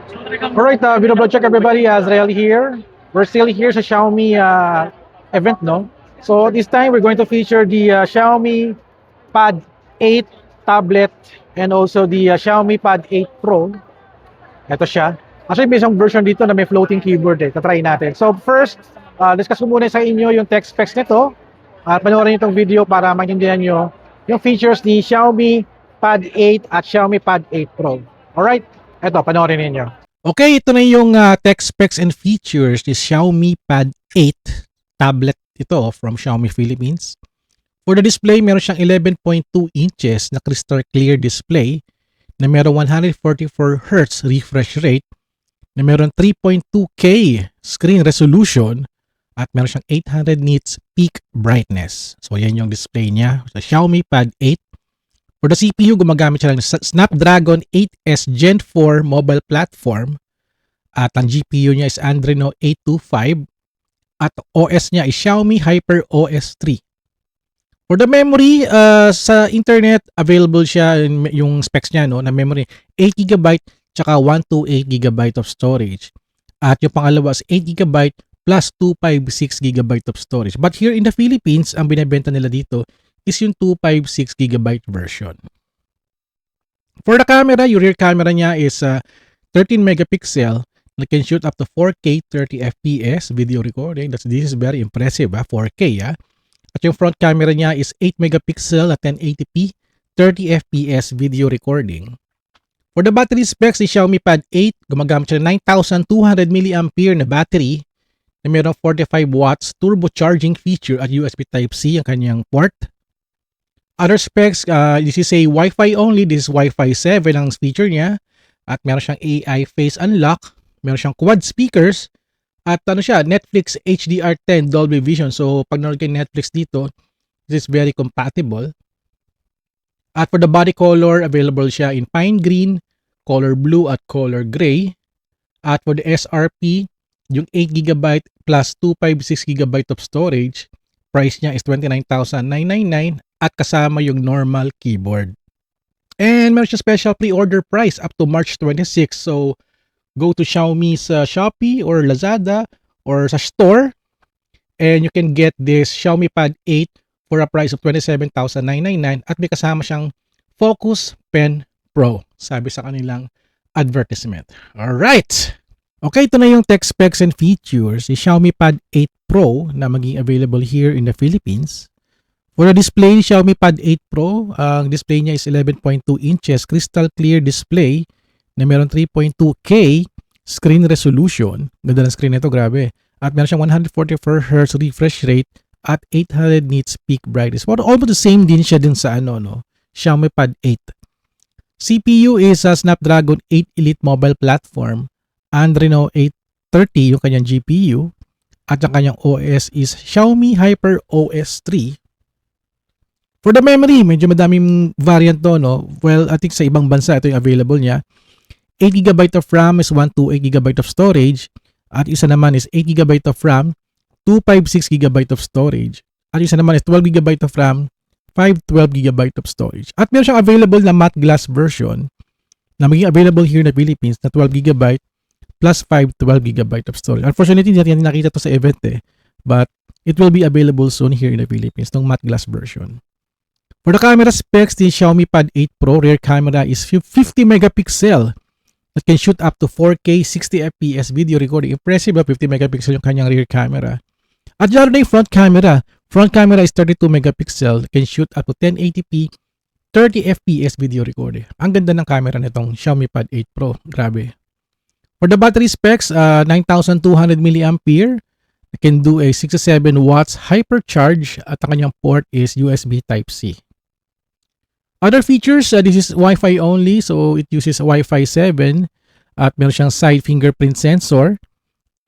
Alright, video blog check everybody, Azrael here. We're still here sa Xiaomi event, no? So this time we're going to feature the Xiaomi Pad 8 tablet and also the Xiaomi Pad 8 Pro. Ito siya. Actually, may isang version dito na may floating keyboard eh. Tatry natin. So first, discuss ko muna sa inyo yung tech specs nito. At panoorin nyo itong video para maintindihan nyo yung features ni Xiaomi Pad 8 at Xiaomi Pad 8 Pro. Alright, ito, panoorin ninyo. Okay, ito na yung tech specs and features ni Xiaomi Pad 8 tablet ito from Xiaomi Philippines. For the display, meron siyang 11.2 inches na crystal clear display na meron 144Hz refresh rate, na meron 3.2K screen resolution, at meron siyang 800 nits peak brightness. So yan yung display niya sa Xiaomi Pad 8. For the CPU, gumagamit siya ng Snapdragon 8S Gen 4 mobile platform. At ang GPU niya is Adreno 825. At OS niya is Xiaomi Hyper OS 3. For the memory, sa internet, available siya yung specs niya, no, na memory 8GB tsaka 128GB of storage. At yung pangalawa is 8GB plus 256GB of storage. But here in the Philippines, ang binibenta nila dito is yung 256GB version. For the camera, yung rear camera niya is 13 megapixel. It can shoot up to 4K 30fps video recording. This is very impressive, 4K. At yung front camera niya is 8 megapixel at 1080p 30fps video recording. For the battery specs, ni Xiaomi Pad 8, gumagamit siya ng 9,200 mAh na battery na mayroong 45 watts turbocharging feature at USB Type-C ang kanyang port. Other specs, this is a Wi-Fi only. This is Wi-Fi 7 ang feature niya. At meron siyang AI face unlock. Meron siyang quad speakers. At ano siya, Netflix HDR10 Dolby Vision. So pag nanood kayo Netflix dito, this is very compatible. At for the body color, available siya in pine green, color blue at color gray. At for the SRP, yung 8GB plus 256GB of storage, price niya is 29,999 at kasama yung normal keyboard. And meron siya special pre-order price up to March 26. So, go to Xiaomi's Shopee or Lazada or sa store and you can get this Xiaomi Pad 8 for a price of 27,999 at may kasama siyang Focus Pen Pro, sabi sa kanilang advertisement. Alright! Okay, ito na yung tech specs and features ni Xiaomi Pad 8 Pro na maging available here in the Philippines. For the display, Xiaomi Pad 8 Pro, ang display niya is 11.2 inches crystal clear display na meron 3.2K screen resolution. Ganda ng screen nito, grabe. At meron siyang 144Hz refresh rate at 800 nits peak brightness. Well, almost the same din siya din sa Xiaomi Pad 8. CPU is a Snapdragon 8 Elite mobile platform. Adreno 830 yung kanyang GPU. At ang kanyang OS is Xiaomi Hyper OS 3. For the memory, medyo madaming variant to, no? Well, I think sa ibang bansa, ito yung available niya. 8GB of RAM is 128GB of storage. At isa naman is 8GB of RAM, 256GB of storage. At isa naman is 12GB of RAM, 512GB of storage. At meron siyang available na matte glass version na maging available here in the Philippines na 12GB plus 512GB of storage. Unfortunately, hindi natin nakita to sa event but it will be available soon here in the Philippines, itong matte glass version. For the camera specs, the Xiaomi Pad 8 Pro rear camera is 50 megapixel that can shoot up to 4K 60fps video recording. Impressive, 50 megapixel yung kanyang rear camera. At dyan na yung front camera. Front camera is 32 megapixel, can shoot up to 1080p 30fps video recording. Ang ganda ng camera nitong Xiaomi Pad 8 Pro. Grabe. For the battery specs, 9,200 mAh. It can do a 67 watts hypercharge at ang kanyang port is USB Type-C. Other features, this is Wi-Fi only, so it uses Wi-Fi 7 at meron siyang side fingerprint sensor,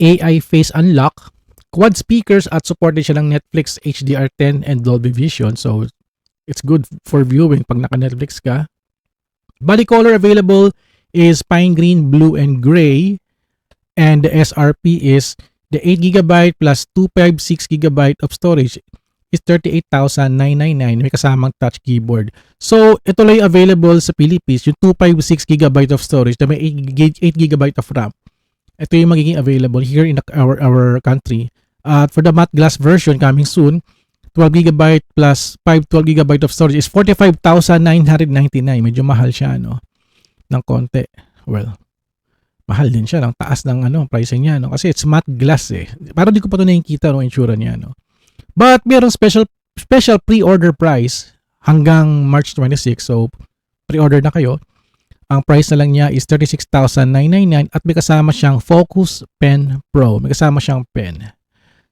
AI face unlock, quad speakers at supported siya ng Netflix HDR10 and Dolby Vision, so it's good for viewing pag naka-Netflix ka. Body color available is pine green, blue, and gray, and the SRP is the 8GB plus 256GB of storage. is 38,999 may kasamang touch keyboard. So, ito lang yung available sa Philippines, yung 256GB of storage na may 8GB of RAM. Ito yung magiging available here in our country. For the matte glass version coming soon, 12GB plus 12GB of storage is 45,999. Medyo mahal siya, no? Ng konti. Well, mahal din siya ng taas ng pricing niya, no? Kasi it's matte glass eh. Parang di ko pa ito nakikita no insura niya, no? But mayroong special pre-order price hanggang March 26. So pre-order na kayo. Ang price na lang niya is 36,999 at may kasama siyang Focus Pen Pro. May kasama siyang pen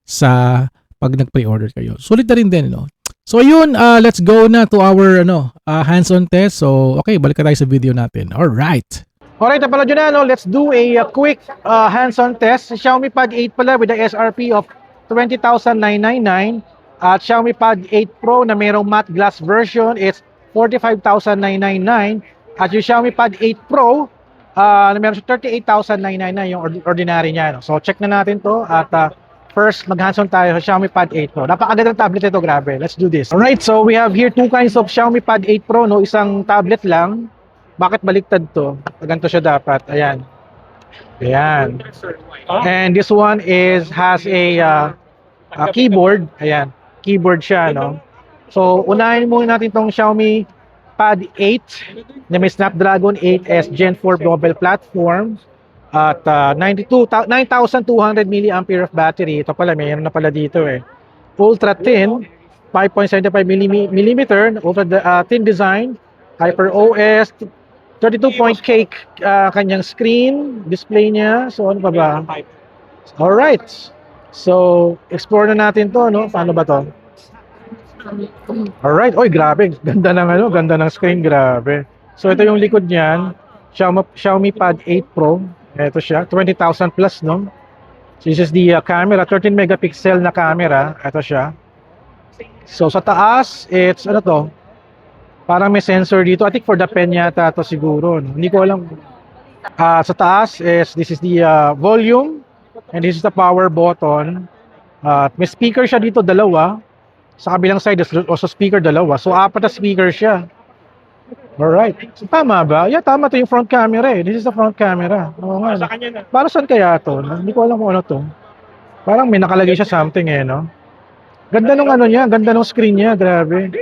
sa pag nag-pre-order kayo. Sulit na rin din, no? So ayun, let's go na to our hands-on test. So okay, balik tayo sa video natin. All right. Alright, napanood nyo na, no? Let's do a quick hands-on test. Xiaomi Pad 8 pala with the SRP of 20,999 at Xiaomi Pad 8 Pro na mayroong matte glass version, it's 45,999 at yung Xiaomi Pad 8 Pro na meron siya 38,999 yung ordinary niya, no? So check na natin to at first mag-hands-on tayo sa Xiaomi Pad 8 Pro. Napakagandang tablet ito, grabe. Let's do this. Alright, so we have here two kinds of Xiaomi Pad 8 Pro, no? Isang tablet lang. Bakit baliktad to? Ganito siya dapat. Ayan. Ayan. And this one has a keyboard. Ayan. Keyboard siya, no? So, unahin muna natin tong Xiaomi Pad 8 na may Snapdragon 8S Gen 4 mobile platform at 9,200 mAh of battery. Ito pala, mayroon na pala dito eh. Ultra thin, 5.75mm, ultra thin design, HyperOS, 32.K kanyang screen, display niya. So ano pa ba? Alright. So, explore na natin to, no? Paano ba to? Alright. Oy, grabe. Ganda ng ganda ng screen, grabe. So ito yung likod niyan. Xiaomi Pad 8 Pro. Ito siya, 20,000 plus, no? So this is the camera, 13 megapixel na camera. Ito siya. So sa taas, it's ano to? Parang may sensor dito. I think for the pen yata to siguro. No? Hindi ko alam. Sa taas, this is the volume. And this is the power button. May speaker siya dito, dalawa. Sa kabilang side, there's also speaker, dalawa. So, 4 na speaker siya. Alright. So, tama ba? Yeah, tama to yung front camera eh. This is the front camera. Oo nga. Para saan kaya to? Hindi ko alam kung ano to. Parang may nakalagay siya something eh, no? Ganda nung niya. Ganda nung screen niya. Grabe.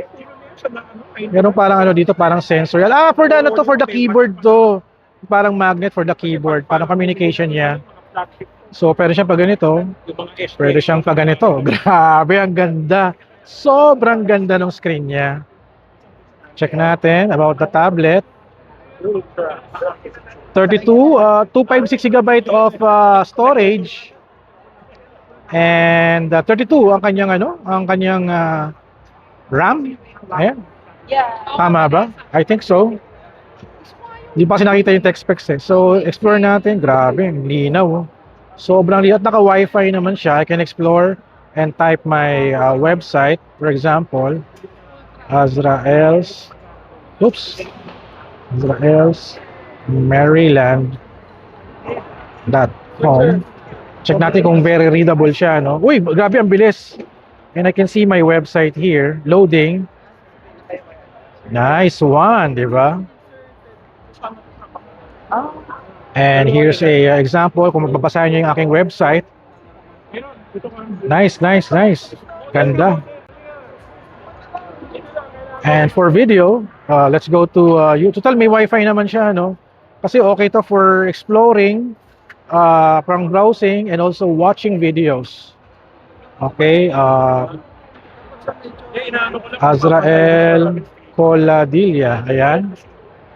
Meron parang dito, parang sensor. For the keyboard to. Parang magnet for the keyboard. Parang communication niya. So, pwede siyang pag ganito. Pwede siyang pag ganito. Grabe, ang ganda. Sobrang ganda ng screen niya. Check natin about the tablet. 256GB of storage. And 32 ang kanyang RAM. Ayan. Tama ba? I think so. Hindi pa kasi nakita yung text specs eh. So, explore natin. Grabe, linaw. Sobrang lihat. Naka-Wi-Fi naman siya. I can explore and type my website. For example, Azrael's Maryland.com. Check natin kung very readable siya, no? Uy, grabe ang bilis. And I can see my website here, loading. Nice one, di ba? And here's a example kung mababasahin niyo yung aking website. Nice. Ganda. And for video, let's go to YouTube. Total, may Wi-Fi naman siya, no? Kasi okay to for exploring, from browsing, and also watching videos. Okay. Azrael Coladilla. Ayan.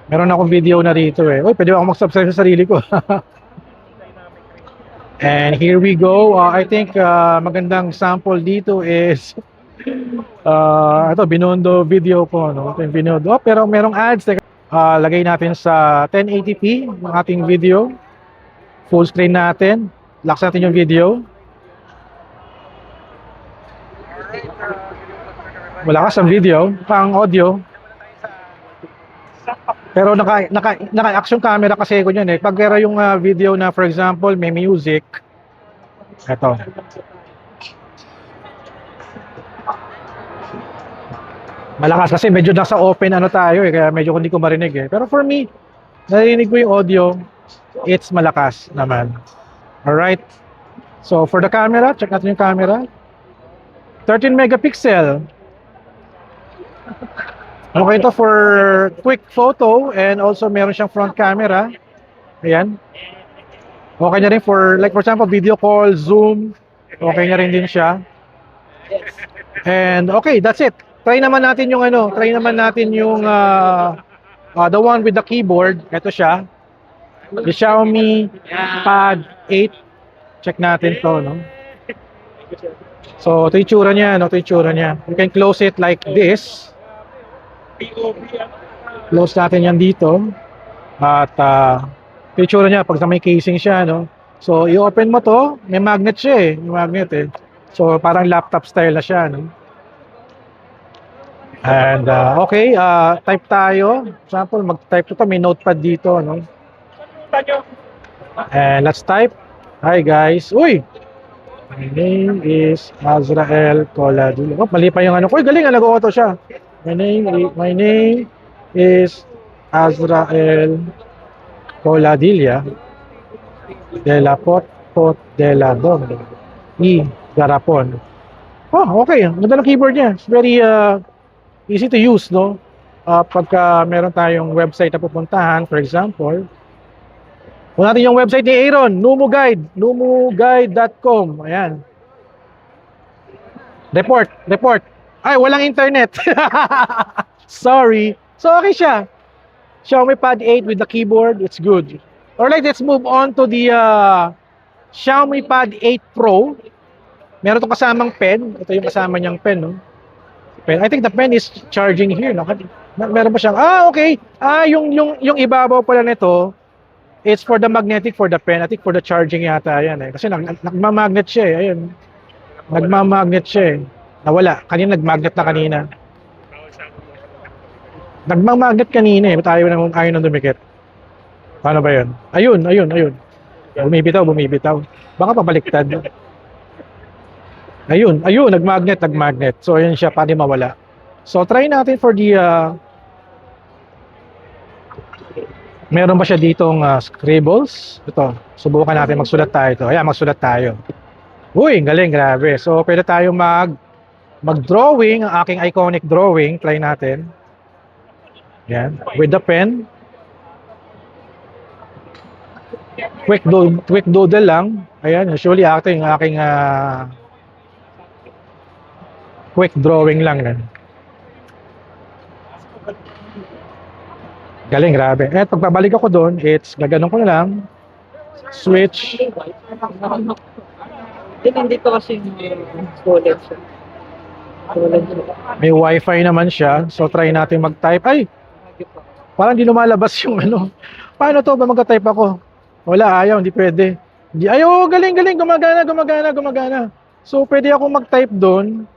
Meron akong video na rito eh. Uy, pwede ako mag-subscribe sa sarili ko. And here we go. I think magandang sample dito is ito, Binondo video ko, no? Ito yung Binondo. Pero merong ads. Lagay natin sa 1080p ng ating video. Full screen natin. Lakas natin yung video. Malakas ang video, pang audio. Pero naka-action camera kasi ko niyan eh. Pag pero yung video na for example may music, eto. Malakas kasi medyo nasa open ano tayo eh, kaya medyo hindi ko marinig eh. Pero for me, narinig ko yung audio, it's malakas naman. Alright. So for the camera, check natin yung camera. 13 megapixel. Okay ito for quick photo and also meron siyang front camera. Ayan. Okay na rin for, like for example, video call, Zoom. Okay na rin din siya. And okay, that's it. Try naman natin yung the one with the keyboard. Ito siya. The Xiaomi Pad 8. Check natin to, no? So, ito yung tsura niya, no? Ito yung tsura niya. You can close it like this. Close natin yan dito. At ito yung tsura niya pag may casing siya, no? So, i-open mo to. May magnet siya eh. May magnet eh. So, parang laptop style na siya, no? And okay, type tayo. For example, mag-type to, may notepad dito, no? And let's type. Hi guys. Uy! My name is Azrael Coladillo. Oh, mali pa yung ano. Uy, galing, nag-auto siya. My name is Azrael Coladilla de la Pot de la Dom y Garapon. Oh, okay. Ganda ng keyboard niya. It's very easy to use, no? Pagka meron tayong website na pupuntahan, for example, kung natin yung website ni Aaron, numuguide.com. Ayan. Report. Ay, walang internet. Sorry. So, okay siya. Xiaomi Pad 8 with the keyboard, it's good. Alright, let's move on to the Xiaomi Pad 8 Pro. Meron itong kasamang pen. Ito yung kasama niyang pen, no? Pen. I think the pen is charging here, no? Meron ba siyang, okay. Yung ibabaw pala nito, it's for the magnetic for the pen. I think for the charging yata yan eh. Kasi nagmamagnet siya eh. Ayun. Nagmamagnet siya eh. Nawala. Kanina nagmagnet na kanina. Nagmamagnet kanina eh. Ba't ayaw nang dumikit? Paano ba yun? Ayun. Bumibitaw. Baka pabaliktad. Ayun. Nagmagnet. So ayun siya, paano mawala. So try natin for the meron ba siya ditong scribbles? Ito, subukan natin magsulat tayo ito. Ayan, magsulat tayo. Uy, galing, grabe. So, pwede tayo mag-drawing, ang aking iconic drawing. Try natin. Ayan, with the pen. Quick doodle lang. Ayan, usually ito yung aking quick drawing lang. Galing, grabe. At pagpabalik ako doon, it's gaganon ko na lang. Switch. Hindi to kasi solid siya. May wifi naman siya. So try natin mag-type. Ay! Parang di lumalabas yung ano. Paano to ba mag-type ako? Wala, ayaw. Hindi pwede. Galing. Gumagana. So pwede ako mag-type doon.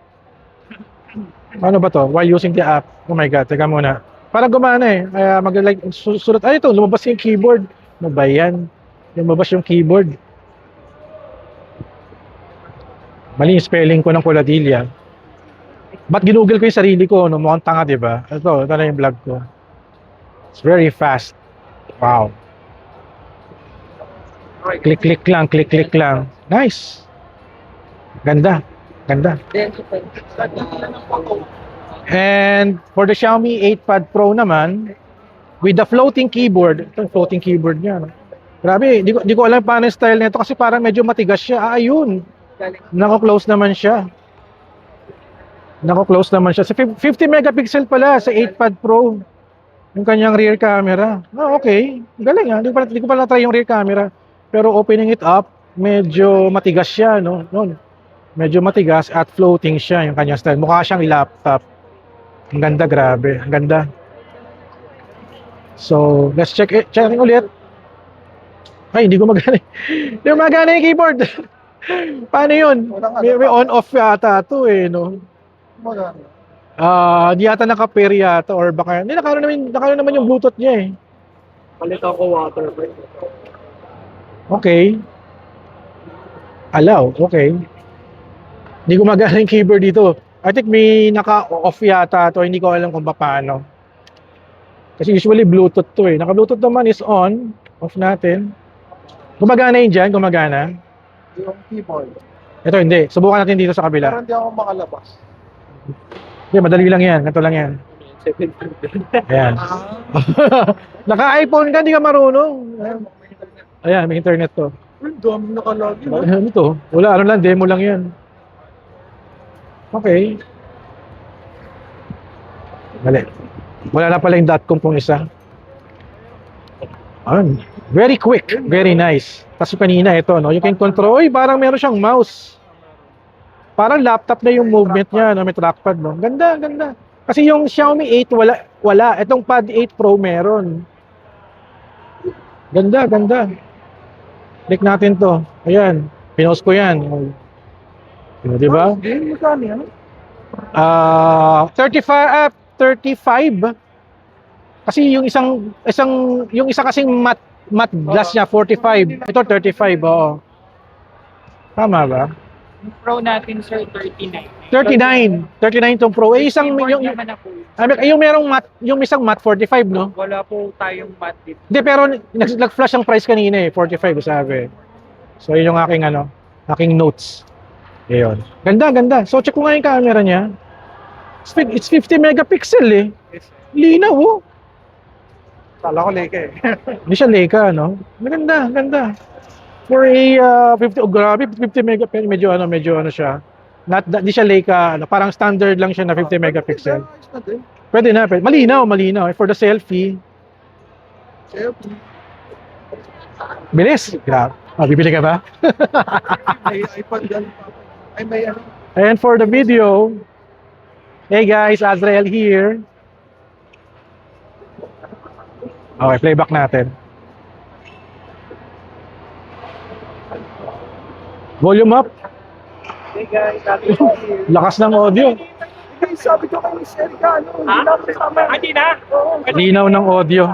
Ano ba to? While using the app. Oh my God. Teka muna. Parang gumana eh. Kaya susulat. Ay, ito. Lumabas yung keyboard. Ano ba yan? Lumabas yung keyboard. Mali yung spelling ko ng Coladilla. Ba't ginugol ko yung sarili ko? No? Mukhang tanga, diba? Ito na yung vlog ko. It's very fast. Wow. Click lang. Nice. Ganda. And for the Xiaomi 8 Pad Pro naman, with the floating keyboard, ito yung floating keyboard niya. No? Grabe, di ko alam paano yung style nito kasi parang medyo matigas siya. Ayun. Nako-close naman siya. Sa 50 megapixel pala sa 8 Pad Pro. Yung kanyang rear camera. Okay. Galing ha. Hindi ko pala try yung rear camera. Pero opening it up, medyo matigas siya. No? Medyo matigas at floating siya yung kanyang style. Mukha siyang laptop. Ang ganda, grabe. Ang ganda. So, let's check ulit. Ay, hindi gumagana. Hindi gumagana yung keyboard. Paano yun? May on-off yata ito eh, no? Di yata naka-pair yata or baka, hindi, nakaroon naman yung Bluetooth niya eh. Palit ako water. Okay. Allow, okay. Hindi gumagana yung keyboard dito. I think may naka-off yata to, hindi ko alam kung paano. Kasi usually Bluetooth to eh. Naka-Bluetooth naman is on. Off natin. Gumagana yun dyan? Gumagana? Yung keyboard. Ito hindi. Subukan natin dito sa Pero kabila. hindi ako makalabas. Hindi, madali lang yan. Ito lang yan. Ayan. Naka-iPhone ka, hindi ka marunong. Ayan, may internet to. Uy, dami nakalagin. Ano to? Wala, ano lang, demo lang yan. Okay. Mali. Wala na pala yung .com kung isa. Very quick, very nice. Kasi kanina ito, no? You can control. Uy, parang meron siyang mouse. Parang laptop na yung movement niya, no? May trackpad, no? Ganda, ganda. Kasi yung Xiaomi 8 wala. Itong Pad 8 Pro meron. Ganda, ganda. Click natin to. Ayan, pinost ko yan. Di ba? Hindi, magkano yan? 35. Kasi yung yung isa kasing matte glass niya 45. Ito 35, oo. Tama ba? Yung Pro natin, sir, 39. 39 tong Pro. Eh isang Keyboard yung naman na po. yung merong matte, yung isang matte 45, no? Wala po tayong mat dito. Hindi, pero nag-flash ang price kanina eh, 45 sabi. So yun yung aking notes. Ayun. Ganda, ganda. So check ko nga yung camera niya. It's 50 megapixel eh. Linaw oh. Kala ko leke eh. Hindi siya Leica, no? Maganda, ganda. For a 50, oh grabe, 50 megapixel, medyo ano siya. Hindi siya Leica, ano, parang standard lang siya na 50 megapixel. Ayos na din. Pwede na, pwede. Malinaw. For the selfie, Selfie. bilis. Grabe. Bibili ka ba? May iPad yan. Ay, may ano. And for the video, hey guys, Azrael here. Okay, playback natin. Volume up. Hey guys, sabi Lakas ng audio. Ay, sabi ko kay Sir ka, ano? Ha? Hindi na ako kasama. Hindi na? Oo. Linaw ng audio.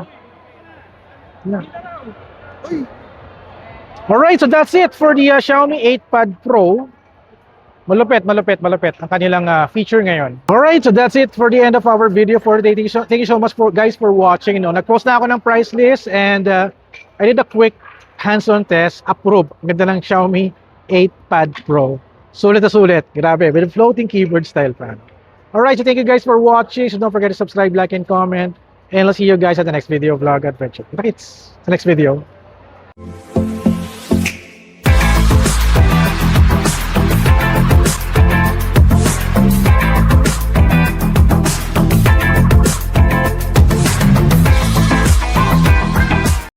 Uy, Alright, so that's it for the Xiaomi 8 Pad Pro. Malupit ang kanilang feature ngayon. Alright, so that's it for the end of our video for today. Thank you so much guys for watching. No? Nag-post na ako ng price list and I did a quick hands-on test. Approve. Ganda ng Xiaomi 8 Pad Pro. Sulit na sulit. Grabe. With a floating keyboard style fan. Alright, so thank you guys for watching. So don't forget to subscribe, like, and comment. And I'll see you guys at the next video vlog adventure. Kita-kits sa next video.